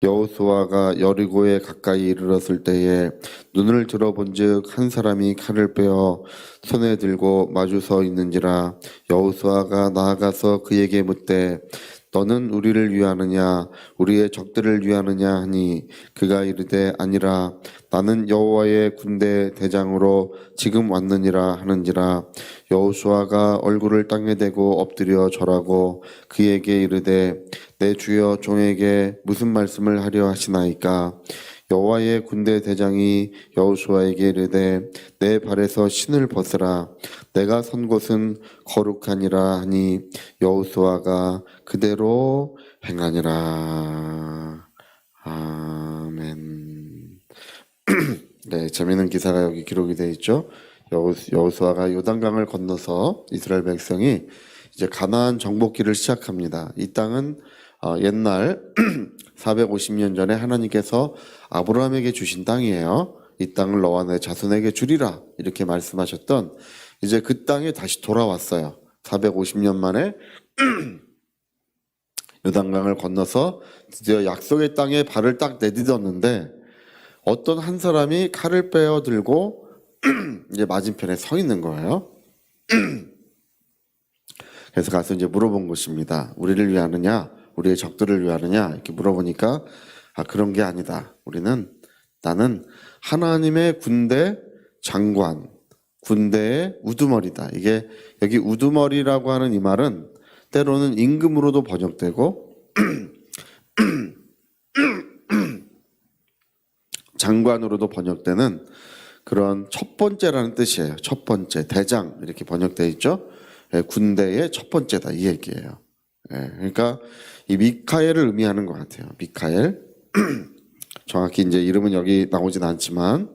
여호수아가 여리고에 가까이 이르렀을 때에 눈을 들어본즉 한 사람이 칼을 빼어 손에 들고 마주 서 있는지라. 여호수아가 나아가서 그에게 묻되 너는 우리를 위하느냐 우리의 적들을 위하느냐 하니 그가 이르되 아니라 나는 여호와의 군대 대장으로 지금 왔느니라 하는지라. 여호수아가 얼굴을 땅에 대고 엎드려 절하고 그에게 이르되 내 주여 종에게 무슨 말씀을 하려 하시나이까. 여호와의 군대 대장이 여호수아에게 이르되 내 발에서 신을 벗으라 내가 선 곳은 거룩하니라 하니 여호수아가 그대로 행하니라. 아멘. 네, 재미있는 기사가 여기 기록이 되어 있죠. 여호수아가 요단강을 건너서 이스라엘 백성이 이제 가나안 정복기를 시작합니다. 이 땅은 옛날 450년 전에 하나님께서 아브라함에게 주신 땅이에요. 이 땅을 너와 내 자손에게 주리라 이렇게 말씀하셨던 이제 그 땅에 다시 돌아왔어요. 450년 만에 요단강을 건너서 드디어 약속의 땅에 발을 딱 내딛었는데 어떤 한 사람이 칼을 빼어 들고 이제 맞은편에 서 있는 거예요. 그래서 가서 이제 물어본 것입니다. 우리를 위하느냐 우리의 적들을 위하느냐 이렇게 물어보니까 그런 게 아니다. 나는 하나님의 군대 장관, 군대의 우두머리다. 이게 여기 우두머리라고 하는 이 말은 때로는 임금으로도 번역되고 장관으로도 번역되는 그런 첫 번째라는 뜻이에요. 첫 번째, 대장 이렇게 번역되어 있죠. 군대의 첫 번째다 이 얘기예요. 그러니까 이 미카엘을 의미하는 것 같아요. 미카엘. 정확히 이제 이름은 여기 나오진 않지만,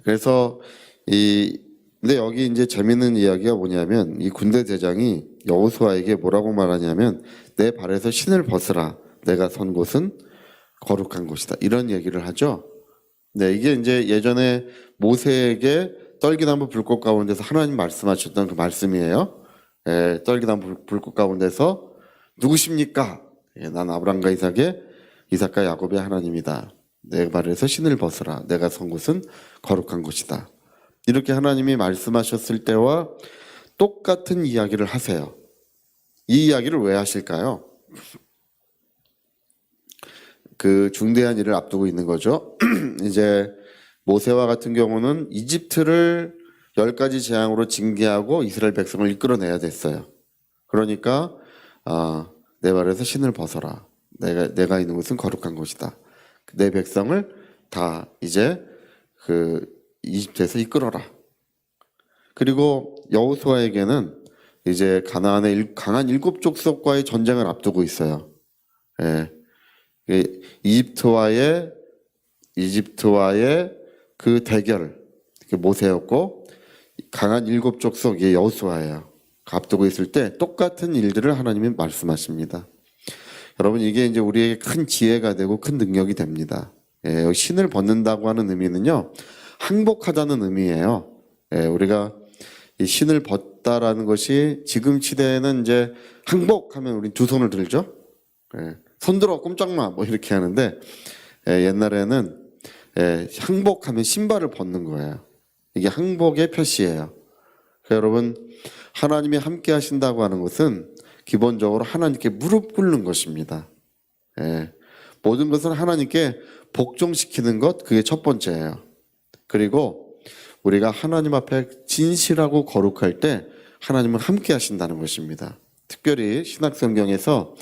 그래서 근데 여기 이제 재밌는 이야기가 뭐냐면 이 군대 대장이 여호수아에게 뭐라고 말하냐면 내 발에서 신을 벗으라. 내가 선 곳은 거룩한 곳이다. 이런 얘기를 하죠. 네, 이게 이제 예전에 모세에게 떨기나무 불꽃 가운데서 하나님 말씀하셨던 그 말씀이에요. 떨기나무 불꽃 가운데서 누구십니까? 난 아브람과 이삭과 야곱의 하나님이다. 내 발에서 신을 벗으라. 내가 선 곳은 거룩한 곳이다. 이렇게 하나님이 말씀하셨을 때와 똑같은 이야기를 하세요. 이 이야기를 왜 하실까요? 그 중대한 일을 앞두고 있는 거죠. 이제 모세와 같은 경우는 이집트를 10가지 재앙으로 징계하고 이스라엘 백성을 이끌어내야 됐어요. 그러니까 내 발에서 신을 벗어라. 내가 있는 곳은 거룩한 곳이다. 내 백성을 다 이제 그 이집트에서 이끌어라. 그리고 여호수아에게는 이제 가나안의 강한 7족속과의 전쟁을 앞두고 있어요. 이집트와의 그 대결, 모세였고 강한 7족속이 여호수아예요. 앞두고 있을 때 똑같은 일들을 하나님이 말씀하십니다. 여러분 이게 이제 우리에게 큰 지혜가 되고 큰 능력이 됩니다. 신을 벗는다고 하는 의미는요 항복하다는 의미예요. 우리가 이 신을 벗다라는 것이 지금 시대에는 이제 항복하면 우리 두 손을 들죠. 손들어 꼼짝마 뭐 이렇게 하는데 옛날에는 항복하면 신발을 벗는 거예요. 이게 항복의 표시예요. 그러니까 여러분 하나님이 함께 하신다고 하는 것은 기본적으로 하나님께 무릎 꿇는 것입니다. 모든 것은 하나님께 복종시키는 것 그게 첫 번째예요. 그리고 우리가 하나님 앞에 진실하고 거룩할 때 하나님은 함께 하신다는 것입니다. 특별히 신약성경에서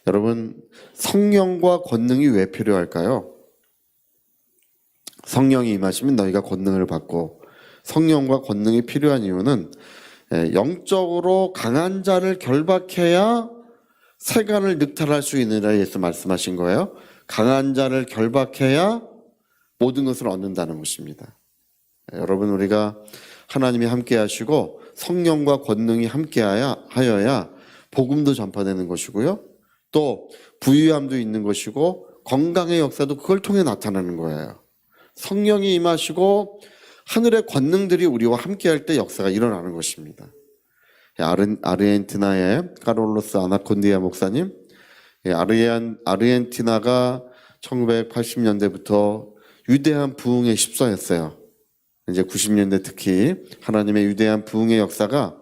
여러분 성령과 권능이 왜 필요할까요? 성령이 임하시면 너희가 권능을 받고 성령과 권능이 필요한 이유는 영적으로 강한 자를 결박해야 세간을 늑탈할 수 있느라 예수 말씀하신 거예요. 강한 자를 결박해야 모든 것을 얻는다는 것입니다. 여러분 우리가 하나님이 함께 하시고 성령과 권능이 함께 하여야 복음도 전파되는 것이고요. 또 부유함도 있는 것이고 건강의 역사도 그걸 통해 나타나는 거예요. 성령이 임하시고 하늘의 권능들이 우리와 함께 할 때 역사가 일어나는 것입니다. 아르헨티나의 카를로스 아나콘디아 목사님. 아르헨티나가 1980년대부터 위대한 부흥에 휩싸였어요. 이제 90년대 특히 하나님의 위대한 부흥의 역사가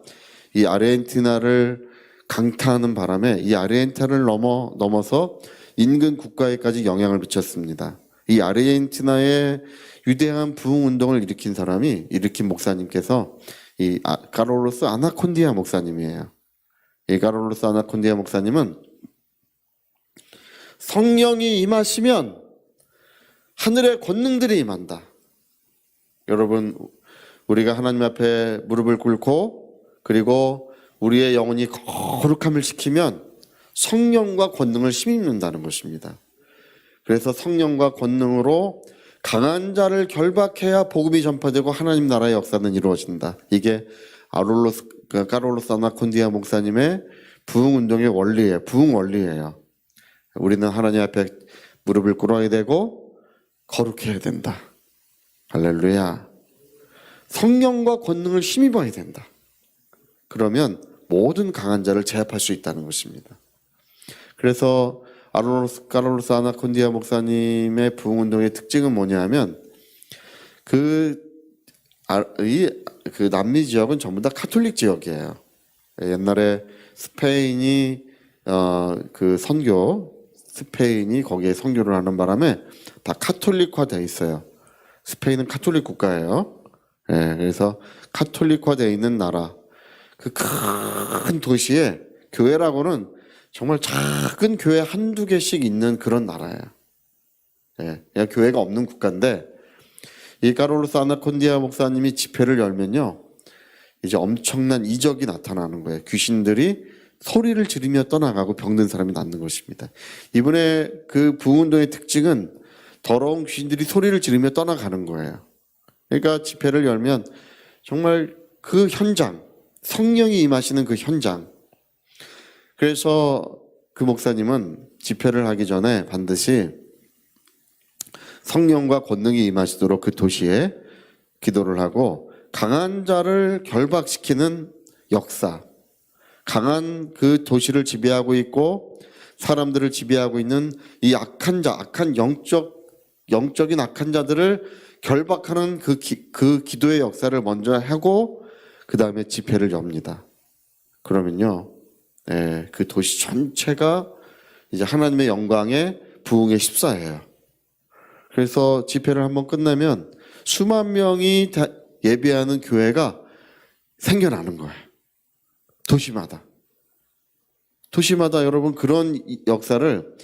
이 아르헨티나를 강타하는 바람에 이 아르헨티나를 넘어서 인근 국가에까지 영향을 미쳤습니다. 이 아르헨티나의 위대한 부흥 운동을 일으킨 목사님께서 이 카를로스 아나콘디아 목사님이에요. 이 카를로스 아나콘디아 목사님은 성령이 임하시면 하늘의 권능들이 임한다. 여러분, 우리가 하나님 앞에 무릎을 꿇고 그리고 우리의 영혼이 거룩함을 시키면 성령과 권능을 힘입는다는 것입니다. 그래서 성령과 권능으로 강한 자를 결박해야 복음이 전파되고 하나님 나라의 역사는 이루어진다. 이게 카를로스 아나콘디아 목사님의 부흥 운동의 원리예요. 부흥 원리예요. 우리는 하나님 앞에 무릎을 꿇어야 되고 거룩해야 된다. 할렐루야. 성령과 권능을 힘입어야 된다. 그러면 모든 강한 자를 제압할 수 있다는 것입니다. 그래서 카를로스 아나콘디아 목사님의 부흥운동의 특징은 뭐냐면 그 남미 지역은 전부 다 카톨릭 지역이에요. 옛날에 스페인이 스페인이 거기에 선교를 하는 바람에 다 카톨릭화되어 있어요. 스페인은 카톨릭 국가예요. 그래서 카톨릭화되어 있는 나라. 그 큰 도시에 교회라고는 정말 작은 교회 한두 개씩 있는 그런 나라예요. 그냥 교회가 없는 국가인데 이 카를로스 아나콘디아 목사님이 집회를 열면요, 이제 엄청난 이적이 나타나는 거예요. 귀신들이 소리를 지르며 떠나가고 병든 사람이 낫는 것입니다. 이번에 그 부흥운동의 특징은 더러운 귀신들이 소리를 지르며 떠나가는 거예요. 그러니까 집회를 열면 정말 그 현장, 성령이 임하시는 그 현장. 그래서 그 목사님은 집회를 하기 전에 반드시 성령과 권능이 임하시도록 그 도시에 기도를 하고 강한 자를 결박시키는 역사, 강한 그 도시를 지배하고 있고 사람들을 지배하고 있는 이 악한 영적인 악한 자들을 결박하는 그 기도의 역사를 먼저 하고 그 다음에 집회를 엽니다. 그러면요, 그 도시 전체가 이제 하나님의 영광의 부흥에 휩싸여요. 그래서 집회를 한번 끝나면 수만 명이 예배하는 교회가 생겨나는 거예요. 도시마다 여러분 그런 역사를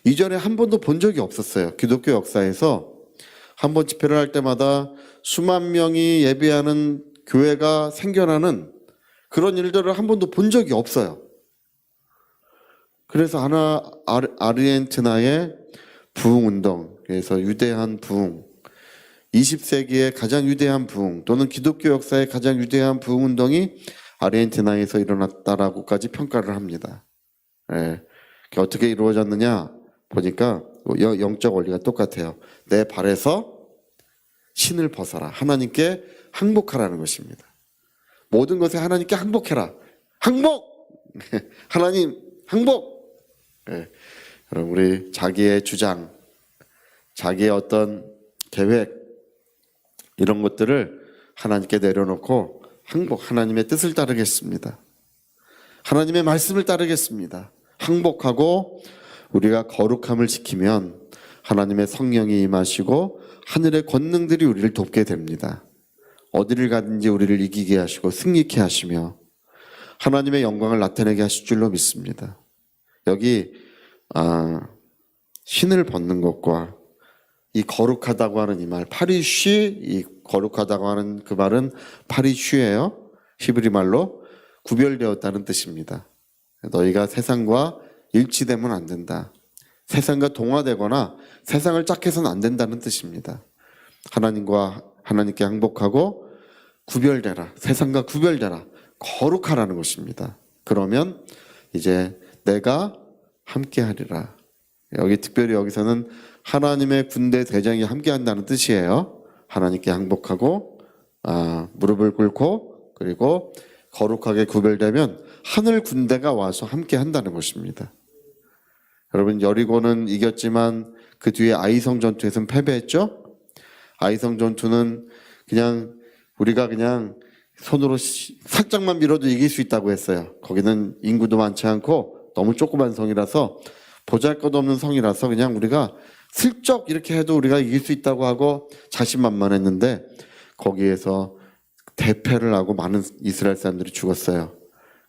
이전에 한 번도 본 적이 없었어요. 기독교 역사에서 한 번 집회를 할 때마다 수만 명이 예배하는 교회가 생겨나는 그런 일들을 한 번도 본 적이 없어요. 그래서 아르헨티나의 부흥운동, 그래서 위대한 부흥, 20세기의 가장 위대한 부흥 또는 기독교 역사의 가장 위대한 부흥운동이 아르헨티나에서 일어났다라고까지 평가를 합니다. 어떻게 이루어졌느냐 보니까 영적 원리가 똑같아요. 내 발에서 신을 벗어라. 하나님께 항복하라는 것입니다. 모든 것에 하나님께 항복해라. 항복! 하나님 항복! 여러분, 우리 자기의 주장, 자기의 어떤 계획 이런 것들을 하나님께 내려놓고 항복, 하나님의 뜻을 따르겠습니다. 하나님의 말씀을 따르겠습니다. 항복하고 우리가 거룩함을 지키면 하나님의 성령이 임하시고 하늘의 권능들이 우리를 돕게 됩니다. 어디를 가든지 우리를 이기게 하시고 승리케 하시며 하나님의 영광을 나타내게 하실 줄로 믿습니다. 여기 신을 벗는 것과 이 거룩하다고 하는 이 말, 파리쉬, 이 거룩하다고 하는 그 말은 파리쉬예요. 히브리 말로 구별되었다는 뜻입니다. 너희가 세상과 일치되면 안 된다. 세상과 동화되거나 세상을 짝해서는 안 된다는 뜻입니다. 하나님께 항복하고 구별되라. 세상과 구별되라. 거룩하라는 것입니다. 그러면 이제 내가 함께하리라. 여기 특별히 여기서는 하나님의 군대 대장이 함께한다는 뜻이에요. 하나님께 항복하고 무릎을 꿇고 그리고 거룩하게 구별되면 하늘 군대가 와서 함께 한다는 것입니다. 여러분, 여리고는 이겼지만 그 뒤에 아이성 전투에서는 패배했죠? 아이성 전투는 그냥 우리가 그냥 손으로 살짝만 밀어도 이길 수 있다고 했어요. 거기는 인구도 많지 않고 너무 조그만 성이라서 보잘것없는 성이라서 그냥 우리가 슬쩍 이렇게 해도 우리가 이길 수 있다고 하고 자신만만했는데 거기에서 대패를 하고 많은 이스라엘 사람들이 죽었어요.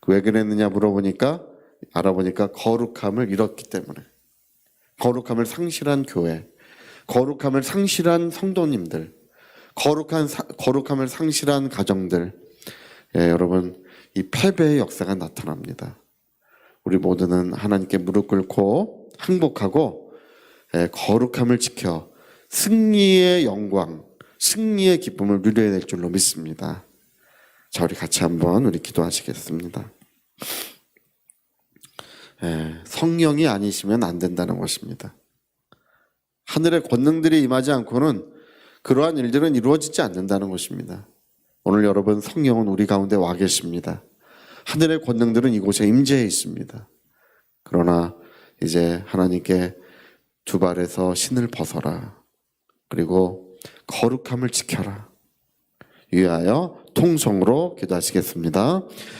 왜 그랬느냐 물어보니까 알아보니까 거룩함을 잃었기 때문에. 거룩함을 상실한 교회, 거룩함을 상실한 성도님들, 거룩함을 상실한 가정들. 예, 여러분, 이 패배의 역사가 나타납니다. 우리 모두는 하나님께 무릎 꿇고 항복하고 거룩함을 지켜 승리의 영광, 승리의 기쁨을 누려야 될 줄로 믿습니다. 자, 우리 같이 한번 우리 기도하시겠습니다. 성령이 아니시면 안 된다는 것입니다. 하늘의 권능들이 임하지 않고는 그러한 일들은 이루어지지 않는다는 것입니다. 오늘 여러분, 성령은 우리 가운데 와 계십니다. 하늘의 권능들은 이곳에 임재해 있습니다. 그러나 이제 하나님께 두 발에서 신을 벗어라. 그리고 거룩함을 지켜라. 위하여 통성으로 기도하시겠습니다.